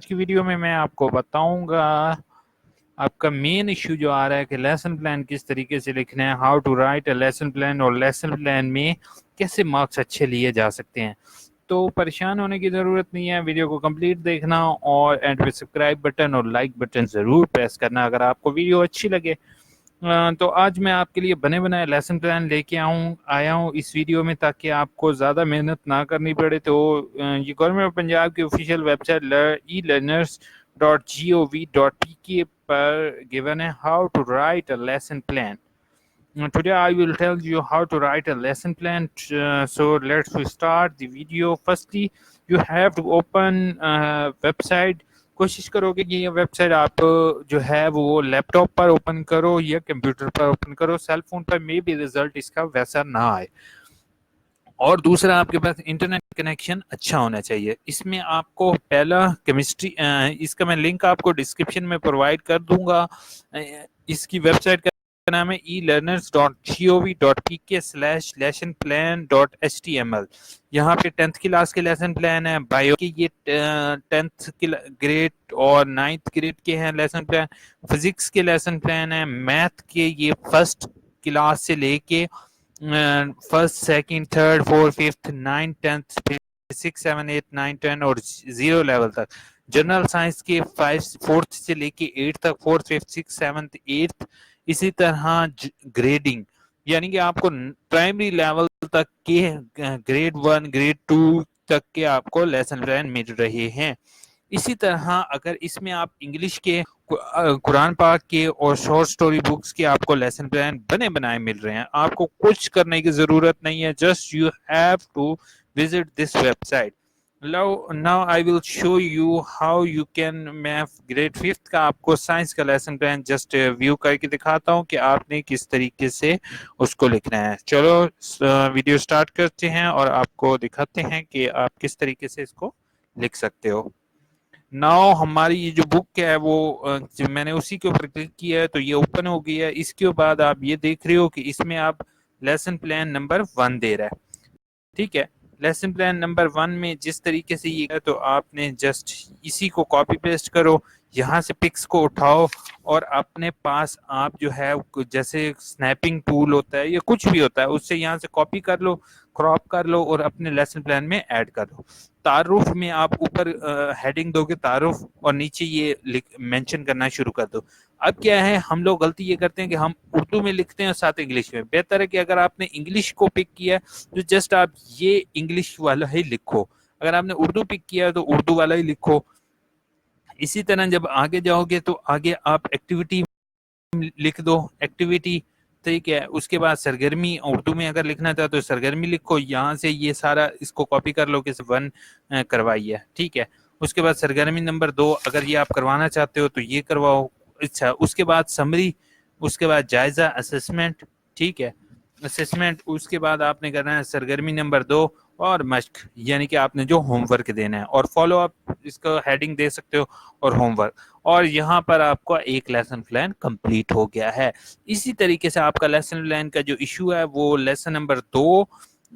آج کی ویڈیو میں آپ کو بتاؤں گا آپ کا مین ایشو جو آ رہا ہے کہ لیسن پلان کس طریقے سے لکھنا ہے، how to write a lesson plan, اور لیسن پلان میں کیسے مارکس اچھے لیے جا سکتے ہیں۔ تو پریشان ہونے کی ضرورت نہیں ہے، ویڈیو کو کمپلیٹ دیکھنا اور اینڈ پہ سبسکرائب بٹن اور لائک بٹن ضرور پریس کرنا اگر آپ کو ویڈیو اچھی لگے۔ تو آج میں آپ کے لیے بنے بنائے لیسن پلان لے کے آیا ہوں اس ویڈیو میں، تاکہ آپ کو زیادہ محنت نہ کرنی پڑے۔ تو یہ گورنمنٹ آف پنجاب کی آفیشیل ویب سائٹ elearners.gov.pk پر given ہے how to write a lesson plan. Today I will tell you how to write a lesson plan. So let's start the video. Firstly, you have to open website. کوشش کرو کہ یہ web site آپ جو ہے وہ لیپ top پر open کرو یا کمپیوٹر پر اوپن کرو، سیل فون پر میں بھی رزلٹ اس کا ویسا نہ آئے۔ اور دوسرا، آپ کے پاس انٹرنیٹ کنیکشن اچھا ہونا چاہیے۔ اس میں آپ کو پہلا کیمسٹری، اس کا میں لنک آپ کو ڈسکرپشن میں پرووائڈ کر دوں گا۔ اس کی ویب سائٹ کا نام ہے elearners.gov.pk/lessonplan.html۔ یہاں پہ 10th کلاس کے لیسن پلان ہے، بائیو کے یہ 10th گریڈ اور 9th گریڈ کے ہیں لیسن پلان، فزکس کے لیسن پلان ہیں، میتھ کے یہ فرسٹ کلاس سے لے کے first, second, third, fourth, fifth, 9، 10th، 6، 7، 8، 9، 10 اور 0 لیول تک۔ جنرل سائنس کے 4th سے لے کے 8 تک، 4th، 5th، 6th، 7th، 8th۔ اسی طرح گریڈنگ، یعنی کہ آپ کو پرائمری لیول تک کے گریڈ 1، گریڈ 2 تک کے آپ کو لیسن پلان مل رہے ہیں۔ اسی طرح اگر اس میں آپ انگلش کے، قرآن پاک کے اور شارٹ سٹوری بکس کے آپ کو لیسن پلان بنے بنائے مل رہے ہیں، آپ کو کچھ کرنے کی ضرورت نہیں ہے، just you have to visit this website. Now I will show you how you can میں گریڈ 5th کا آپ کو سائنس کا لیسن پلان جسٹ ویو کر کے دکھاتا ہوں کہ آپ نے کس طریقے سے اس کو لکھنا ہے۔ چلو ویڈیو سٹارٹ کرتے ہیں اور آپ کو دکھاتے ہیں کہ آپ کس طریقے سے اس کو لکھ سکتے ہو۔ ہماری یہ جو بک ہے وہ میں نے اسی کے اوپر کلک کیا ہے تو یہ اوپن ہو گئی ہے۔ اس کے بعد آپ یہ دیکھ رہے ہو کہ اس میں آپ لیسن پلان نمبر 1 دے رہا ہے، ٹھیک ہے۔ لیسن پلان نمبر 1 میں جس طریقے سے یہ ہے تو آپ نے جسٹ اسی کو کاپی پیسٹ کرو، یہاں سے پکس کو اٹھاؤ اور اپنے پاس آپ جو ہے جیسے سنیپنگ ٹول ہوتا ہے یا کچھ بھی ہوتا ہے اس سے یہاں سے کاپی کر لو، کراپ کر لو اور اپنے لیسن پلان میں ایڈ کر دو۔ تعارف میں آپ اوپر ہیڈنگ دو گے تعارف، اور نیچے یہ مینشن کرنا شروع کر دو۔ اب کیا ہے، ہم لوگ غلطی یہ کرتے ہیں کہ ہم اردو میں لکھتے ہیں ساتھ انگلش میں۔ بہتر ہے کہ اگر آپ نے انگلش کو پک کیا تو جسٹ آپ یہ انگلش والا ہی لکھو، اگر آپ نے اردو پک کیا تو اردو والا ہی لکھو۔ اسی طرح جب آگے جاؤ گے تو آگے آپ ایکٹیویٹی لکھ دو، ایکٹیویٹی، ٹھیک ہے۔ اس کے بعد سرگرمی، اردو میں اگر لکھنا چاہو تو سرگرمی لکھو، یہاں سے یہ سارا اس کو کاپی کر لو کہ 1 کروائی ہے، ٹھیک ہے۔ اس کے بعد سرگرمی نمبر 2 اگر یہ آپ کروانا چاہتے ہو تو یہ کرواؤ، اچھا۔ اس کے بعد سمری، اس کے بعد جائزہ، اسسمنٹ، ٹھیک ہے، اسسمنٹ۔ اس کے بعد آپ نے کرنا ہے سرگرمی نمبر 2 اور مشق، یعنی کہ آپ نے جو ہوم ورک دینا ہے، اور فالو اپ اس کا ہیڈنگ دے سکتے ہو اور ہوم ورک، اور یہاں پر آپ کا ایک لیسن پلان کمپلیٹ ہو گیا ہے۔ اسی طریقے سے آپ کا لیسن پلان کا جو ایشو ہے وہ لیسن نمبر 2،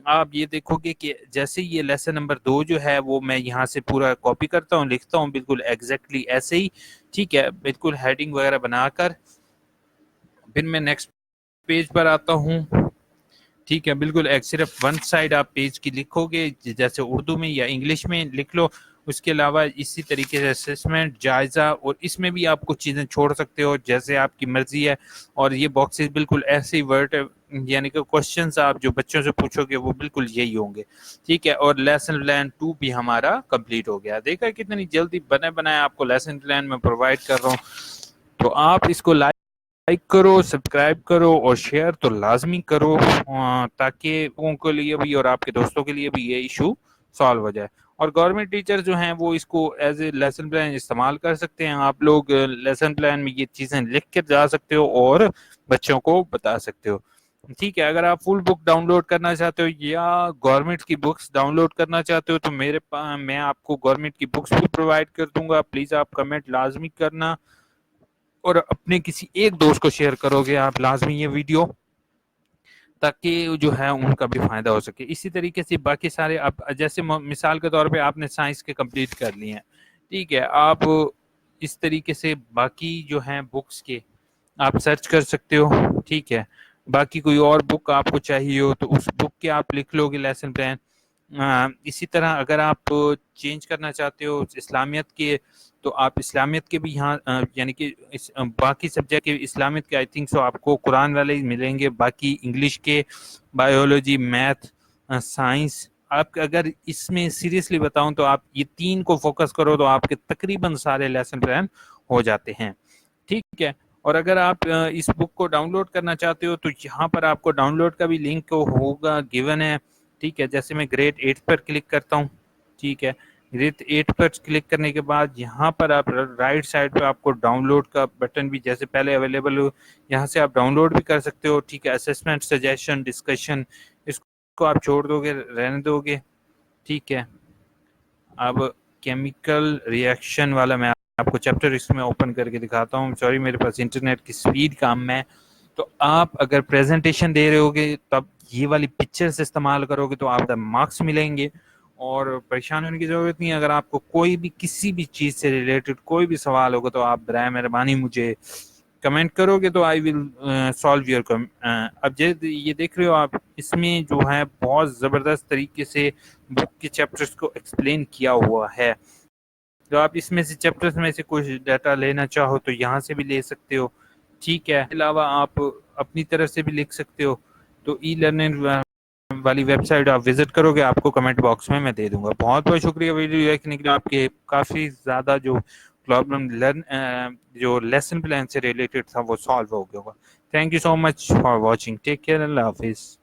آپ یہ دیکھو گے کہ جیسے یہ لیسن نمبر 2 جو ہے وہ میں یہاں سے پورا کاپی کرتا ہوں، لکھتا ہوں بالکل ایگزیکٹلی ایسے ہی، ٹھیک ہے، بالکل ہیڈنگ وغیرہ بنا کر۔ پھر میں نیکسٹ پیج پر آتا ہوں، ٹھیک ہے، بالکل صرف 1 سائڈ آپ پیج کی لکھو گے جیسے اردو میں یا انگلش میں لکھ لو۔ اس کے علاوہ اسی طریقے سے اسسمنٹ، جائزہ، اور اس میں بھی آپ کچھ چیزیں چھوڑ سکتے ہو جیسے آپ کی مرضی ہے، اور یہ باکسز بالکل ایسے ہی ورڈ، یعنی کہ کوشچنز آپ جو بچوں سے پوچھو گے وہ بالکل یہی ہوں گے، ٹھیک ہے۔ اور لیسن پلان 2 بھی ہمارا کمپلیٹ ہو گیا۔ دیکھا کتنی جلدی بنے بنائے آپ کو لیسن پلان میں پرووائڈ کر رہا ہوں، تو آپ اس کو لائک کرو، سبسکرائب کرو اور شیئر تو لازمی کرو، تاکہ ان کے لیے بھی اور آپ کے دوستوں کے لیے بھی یہ ایشو سالو ہو جائے۔ اور گورنمنٹ ٹیچر جو ہیں وہ اس کو ایز اے لیسن پلان استعمال کر سکتے ہیں۔ آپ لوگ لیسن پلان میں یہ چیزیں لکھ کے جا سکتے ہو اور بچوں کو بتا سکتے ہو، ٹھیک ہے۔ اگر آپ فل بک ڈاؤن لوڈ کرنا چاہتے ہو یا گورنمنٹ کی بکس ڈاؤن لوڈ کرنا چاہتے ہو تو میں آپ کو گورنمنٹ کی بکس بھی پرووائڈ کر دوں گا۔ پلیز آپ کمنٹ لازمی کرنا اور اپنے کسی ایک دوست کو شیئر کرو گے آپ لازمی یہ ویڈیو، تاکہ جو ہے ان کا بھی فائدہ ہو سکے۔ اسی طریقے سے باقی سارے آپ جیسے مثال کے طور پہ آپ نے سائنس کے کمپلیٹ کر لیے ہیں، ٹھیک ہے، آپ اس طریقے سے باقی جو ہیں بکس کے آپ سرچ کر سکتے ہو. ٹھیک ہے، باقی کوئی اور بک آپ کو چاہیے ہو تو اس بک کے آپ لکھ لو گے لیسن پلان. اسی طرح اگر آپ چینج کرنا چاہتے ہو اسلامیت کے تو آپ اسلامیت کے بھی یہاں یعنی کہ باقی سبجیکٹ کے اسلامیت کے آئی تھنک سو آپ کو قرآن والے ہی ملیں گے. باقی انگلش کے، بایولوجی، میتھ، سائنس، آپ اگر اس میں سیریسلی بتاؤں تو آپ یہ 3 کو فوکس کرو تو آپ کے تقریباً سارے لیسن پلان ہو جاتے ہیں. ٹھیک ہے، اور اگر آپ اس بک کو ڈاؤن لوڈ کرنا چاہتے ہو تو یہاں پر آپ کو ڈاؤن لوڈ کا بھی لنک ہوگا گیون ہے. ٹھیک ہے، جیسے میں گریڈ 8 پر کلک کرتا ہوں. ٹھیک ہے، گریڈ 8 پر کلک کرنے کے بعد یہاں پر آپ رائٹ سائڈ پہ آپ کو ڈاؤن لوڈ کا بٹن بھی جیسے پہلے اویلیبل ہو، یہاں سے آپ ڈاؤن لوڈ بھی کر سکتے ہو. ٹھیک ہے، اسسمنٹ، سجیشن، ڈسکشن، اس کو آپ چھوڑ دو گے، رہنے دو گے. ٹھیک ہے، اب کیمیکل ریئیکشن والا میں آپ کو چیپٹر اس میں اوپن کر کے دکھاتا ہوں. سوری میرے پاس انٹرنیٹ کی سپیڈ کم ہے. تو آپ اگر پریزنٹیشن دے رہے ہوگے تب یہ والی پکچرز استعمال کرو گے تو آپ کو مارکس ملیں گے. اور پریشان ہونے کی ضرورت نہیں ہے. اگر آپ کو کوئی بھی کسی بھی چیز سے ریلیٹڈ کوئی بھی سوال ہوگا تو آپ برائے مہربانی مجھے کمنٹ کرو گے تو آئی ول سالو یور. اب یہ دیکھ رہے ہو آپ، اس میں جو ہے بہت زبردست طریقے سے بک کے چیپٹرز کو ایکسپلین کیا ہوا ہے. تو آپ اس میں سے چیپٹرز میں سے کچھ ڈیٹا لینا چاہو تو یہاں سے بھی لے سکتے ہو. ٹھیک ہے، اس کے علاوہ آپ اپنی طرف سے بھی لکھ سکتے ہو. تو ای لرننگ والی ویب سائٹ آپ وزٹ کرو گے، آپ کو کمنٹ باکس میں دے دوں گا. بہت بہت شکریہ ویڈیو دیکھنے کے لیے. آپ کے کافی زیادہ جو پرابلم جو لیسن پلان سے ریلیٹڈ تھا وہ سالو ہو گیا ہوگا. Thank you so much for watching. Take care. اللہ حافظ.